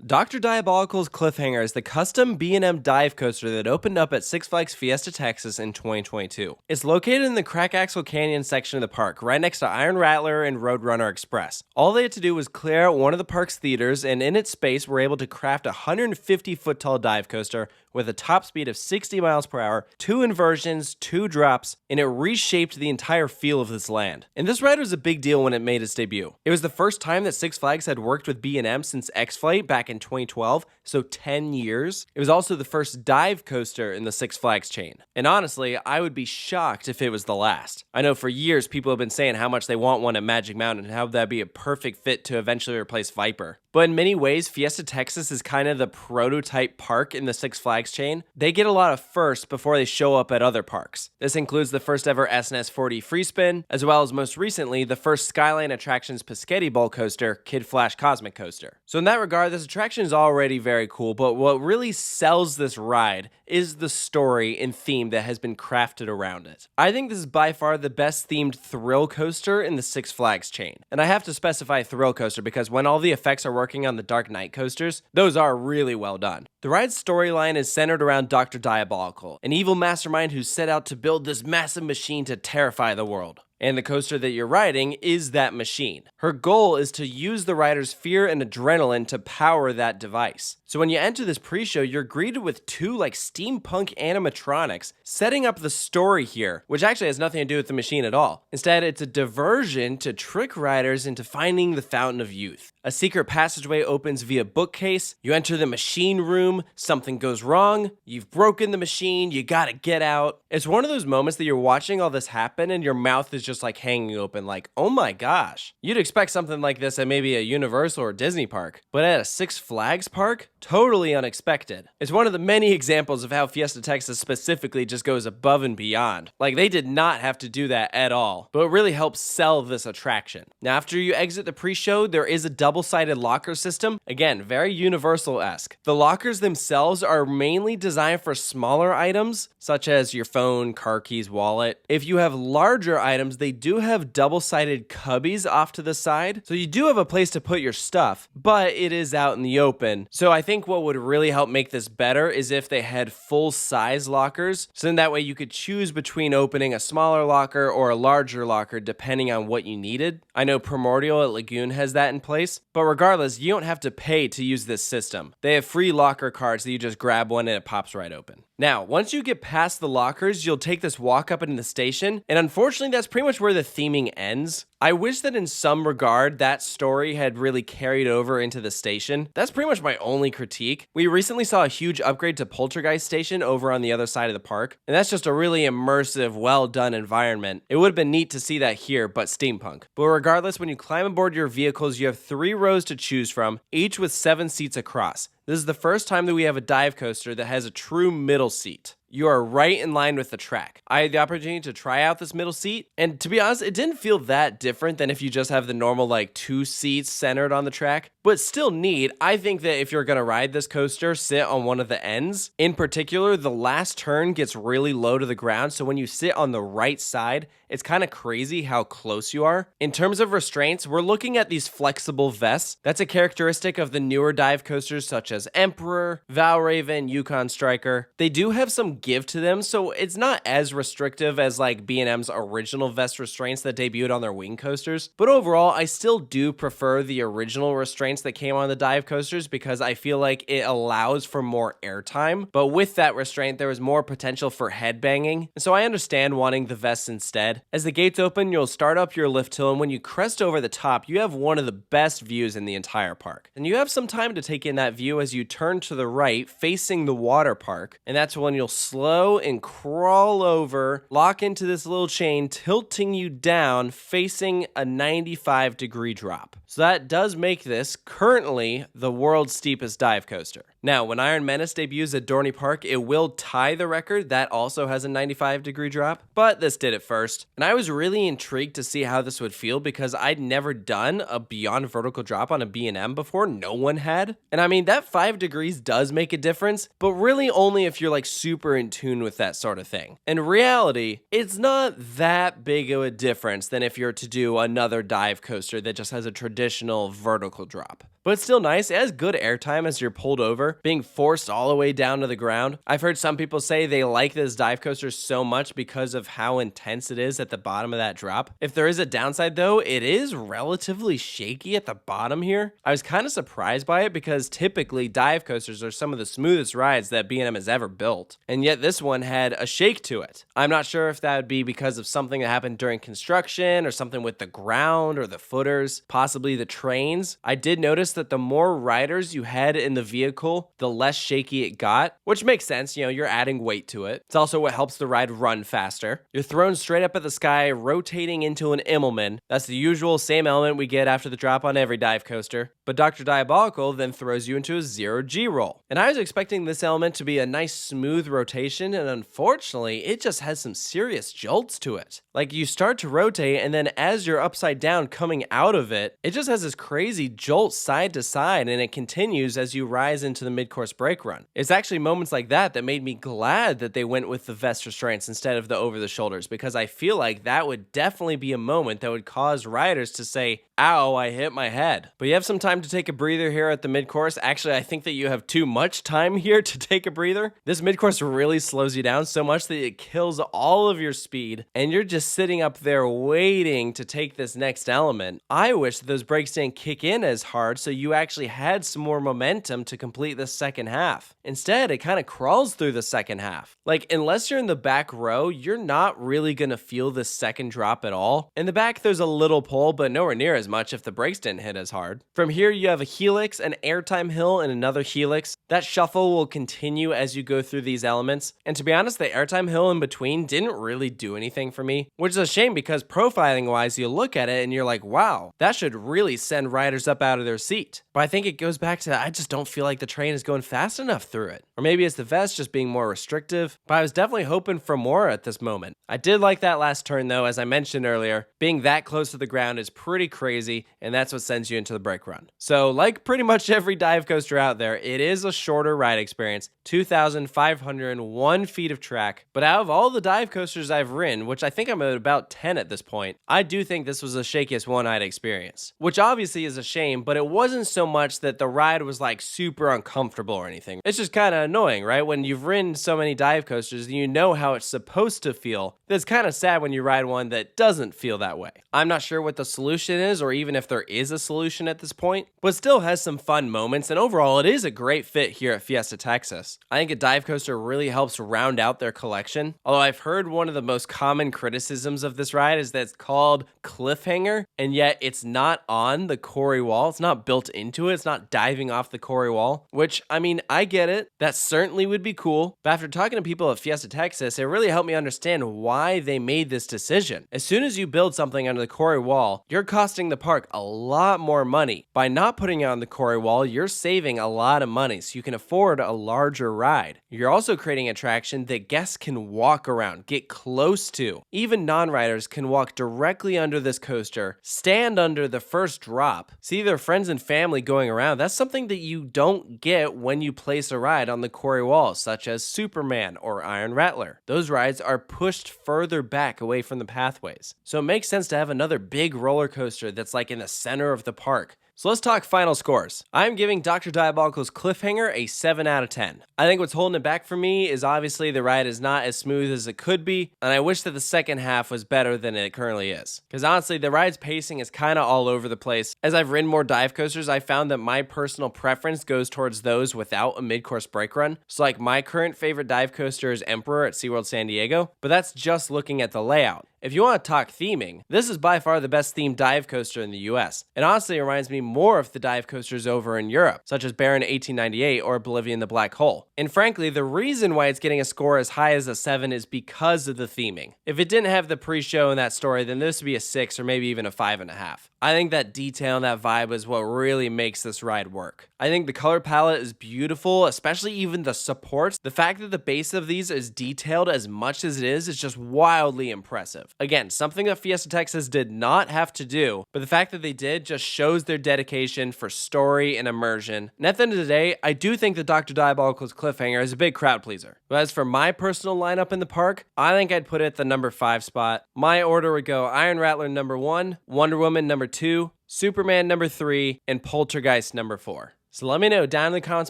Dr. Diabolical's Cliffhanger is the custom B&M dive coaster that opened up at Six Flags Fiesta Texas in 2022. It's located in the Crack Axle Canyon section of the park, right next to Iron Rattler and Roadrunner Express. All they had to do was clear out one of the park's theaters, and in its space were able to craft a 150-foot tall dive coaster with a top speed of 60 miles per hour, 2 inversions, 2 drops, and it reshaped the entire feel of this land. And this ride was a big deal when it made its debut. It was the first time that Six Flags had worked with B&M since X-Flight back in 2012, so 10 years. It was also the first dive coaster in the Six Flags chain. And honestly, I would be shocked if it was the last. I know for years people have been saying how much they want one at Magic Mountain and how that'd be a perfect fit to eventually replace Viper. But in many ways, Fiesta Texas is kind of the prototype park in the Six Flags chain. They get a lot of firsts before they show up at other parks. This includes the first ever SNS 4D free spin, as well as most recently, the first Skyline Attractions Pescetti Bowl coaster, Kid Flash Cosmic Coaster. So in that regard, this attraction is already very cool, but what really sells this ride is the story and theme that has been crafted around it. I think this is by far the best themed thrill coaster in the Six Flags chain. And I have to specify thrill coaster because when all the effects are working on the Dark Knight coasters, those are really well done. The ride's storyline is centered around Dr. Diabolical, an evil mastermind who set out to build this massive machine to terrify the world. And the coaster that you're riding is that machine. Her goal is to use the rider's fear and adrenaline to power that device. So when you enter this pre-show, you're greeted with 2 steampunk animatronics setting up the story here, which actually has nothing to do with the machine at all. Instead, it's a diversion to trick riders into finding the Fountain of Youth. A secret passageway opens via bookcase, you enter the machine room, something goes wrong, you've broken the machine, you gotta get out. It's one of those moments that you're watching all this happen and your mouth is just hanging open oh my gosh. You'd expect something like this at maybe a Universal or Disney park, but at a Six Flags park? Totally unexpected. It's one of the many examples of how Fiesta Texas specifically just goes above and beyond. They did not have to do that at all, but it really helps sell this attraction. Now after you exit the pre-show, there is a double-sided locker system, again, very Universal-esque. The lockers themselves are mainly designed for smaller items, such as your phone, car keys, wallet. If you have larger items, they do have double-sided cubbies off to the side, so you do have a place to put your stuff, but it is out in the open. So I think what would really help make this better is if they had full-size lockers, so then that way you could choose between opening a smaller locker or a larger locker depending on what you needed. I know Primordial at Lagoon has that in place, but regardless, you don't have to pay to use this system. They have free locker cards that you just grab one and it pops right open. Now, once you get past the lockers, you'll take this walk up into the station, and unfortunately, that's pretty much where the theming ends. I wish that in some regard, that story had really carried over into the station. That's pretty much my only critique. We recently saw a huge upgrade to Poltergeist Station over on the other side of the park, and that's just a really immersive, well-done environment. It would have been neat to see that here, but steampunk. But regardless, when you climb aboard your vehicles, you have 3 rows to choose from, each with 7 seats across. This is the first time that we have a dive coaster that has a true middle seat. You are right in line with the track. I had the opportunity to try out this middle seat, and to be honest, it didn't feel that different than if you just have the normal 2 seats centered on the track, but still neat. I think that if you're gonna ride this coaster, sit on one of the ends. In particular, the last turn gets really low to the ground, so when you sit on the right side, it's kind of crazy how close you are. In terms of restraints, we're looking at these flexible vests. That's a characteristic of the newer dive coasters such as Emperor, Valraven, Yukon Striker. They do have some give to them, so it's not as restrictive as B&M's original vest restraints that debuted on their wing coasters. But overall, I still do prefer the original restraints that came on the dive coasters because I feel like it allows for more airtime. But with that restraint, there was more potential for headbanging, so I understand wanting the vests instead. As the gates open, you'll start up your lift hill, and when you crest over the top, you have one of the best views in the entire park. And you have some time to take in that view as you turn to the right, facing the water park, and that's when you'll slow and crawl over, lock into this little chain, tilting you down, facing a 95-degree drop. So that does make this currently the world's steepest dive coaster. Now, when Iron Menace debuts at Dorney Park, it will tie the record that also has a 95-degree drop, but this did it first. And I was really intrigued to see how this would feel because I'd never done a beyond vertical drop on a B&M before. No one had. And I mean, that 5 degrees does make a difference, but really only if you're like super in tune with that sort of thing. In reality, it's not that big of a difference than if you're to do another dive coaster that just has a traditional vertical drop. But it's still nice. It has good airtime as you're pulled over, being forced all the way down to the ground. I've heard some people say they like this dive coaster so much because of how intense it is at the bottom of that drop. If there is a downside though, it is relatively shaky at the bottom here. I was kind of surprised by it because typically dive coasters are some of the smoothest rides that B&M has ever built. And yet this one had a shake to it. I'm not sure if that would be because of something that happened during construction or something with the ground or the footers, possibly the trains. I did notice that the more riders you had in the vehicle, the less shaky it got, which makes sense. You're adding weight to it. It's also what helps the ride run faster. You're thrown straight up at the sky, rotating into an Immelman. That's the usual same element we get after the drop on every dive coaster. But Dr. Diabolical then throws you into a 0G roll. And I was expecting this element to be a nice smooth rotation, and unfortunately, it just has some serious jolts to it. Like you start to rotate, and then as you're upside down coming out of it, it just has this crazy jolt side to side, and it continues as you rise into the mid-course brake run. It's actually moments like that made me glad that they went with the vest restraints instead of the over-the-shoulders, because I feel like that would definitely be a moment that would cause riders to say, ow, I hit my head. But you have some time to take a breather here at the mid-course. Actually, I think that you have too much time here to take a breather. This mid-course really slows you down so much that it kills all of your speed, and you're just sitting up there waiting to take this next element. I wish that those brakes didn't kick in as hard so you actually had some more momentum to complete the second half. Instead, it kind of crawls through the second half. Like, unless you're in the back row, you're not really going to feel the second drop at all. In the back, there's a little pull, but nowhere near as much if the brakes didn't hit as hard. From here, you have a helix, an airtime hill, and another helix. That shuffle will continue as you go through these elements. And to be honest, the airtime hill in between didn't really do anything for me, which is a shame because profiling-wise, you look at it and you're like, wow, that should really send riders up out of their seat. But I think it goes back to, I just don't feel like the train is going fast enough through it. Or maybe it's the vest just being more restrictive, but I was definitely hoping for more at this moment. I did like that last turn though, as I mentioned earlier. Being that close to the ground is pretty crazy, and that's what sends you into the brake run. So like pretty much every dive coaster out there, it is a shorter ride experience, 2,501 feet of track. But out of all the dive coasters I've ridden, which I think I'm at about 10 at this point, I do think this was the shakiest one I'd experienced. Which obviously is a shame, but it wasn't so much that the ride was like super uncomfortable or anything. It's just kind of annoying, right? When you've ridden so many dive coasters, you know how it's supposed to feel. It's kind of sad when you ride one that doesn't feel that way. I'm not sure what the solution is, or even if there is a solution at this point, but still has some fun moments, and overall it is a great fit here at Fiesta Texas. I think a dive coaster really helps round out their collection, although I've heard one of the most common criticisms of this ride is that it's called Cliffhanger, and yet it's not on the quarry wall. It's not built into it. It's not diving off the quarry wall, which, I mean, I get it. That certainly would be cool, but after talking to people at Fiesta Texas, it really helped me understand why they made this decision. As soon as you build something under the quarry wall, you're costing the park a lot more money. By not putting it on the quarry wall, you're saving a lot of money, so you can afford a larger ride. You're also creating an attraction that guests can walk around, get close to. Even non-riders can walk directly under this coaster, stand under the first drop, see their friends and family going around. That's something that you don't get when you place a ride on the quarry wall, such as Superman or Iron Rattler. Those rides are pushed further back away from the pathways. So it makes sense to have another big roller coaster that's like in the center of the park. So let's talk final scores. I'm giving Dr. Diabolical's Cliffhanger a 7 out of 10. I think what's holding it back for me is obviously the ride is not as smooth as it could be, and I wish that the second half was better than it currently is. Because honestly, the ride's pacing is kind of all over the place. As I've ridden more dive coasters, I found that my personal preference goes towards those without a mid-course brake run. So like my current favorite dive coaster is Emperor at SeaWorld San Diego, but that's just looking at the layout. If you want to talk theming, this is by far the best themed dive coaster in the US. It honestly reminds me more of the dive coasters over in Europe, such as Baron 1898 or Oblivion the Black Hole. And frankly, the reason why it's getting a score as high as a 7 is because of the theming. If it didn't have the pre-show and that story, then this would be a 6 or maybe even a 5.5. I think that detail and that vibe is what really makes this ride work. I think the color palette is beautiful, especially even the supports. The fact that the base of these is detailed as much as it is just wildly impressive. Again, something that Fiesta Texas did not have to do, but the fact that they did just shows their dedication for story and immersion. And at the end of the day, I do think that Dr. Diabolical's Cliffhanger is a big crowd pleaser. But as for my personal lineup in the park, I think I'd put it at the number 5 spot. My order would go Iron Rattler number 1, Wonder Woman number 2, Superman number 3, and Poltergeist number 4. So let me know down in the comments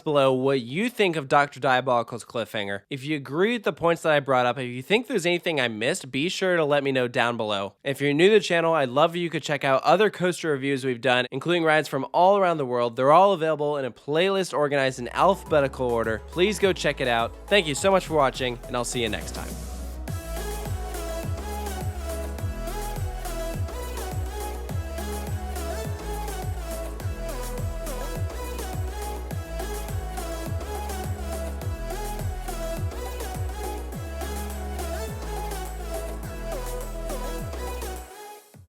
below what you think of Dr. Diabolical's Cliffhanger. If you agree with the points that I brought up, if you think there's anything I missed, be sure to let me know down below. If you're new to the channel, I'd love if you could check out other coaster reviews we've done, including rides from all around the world. They're all available in a playlist organized in alphabetical order. Please go check it out. Thank you so much for watching, and I'll see you next time.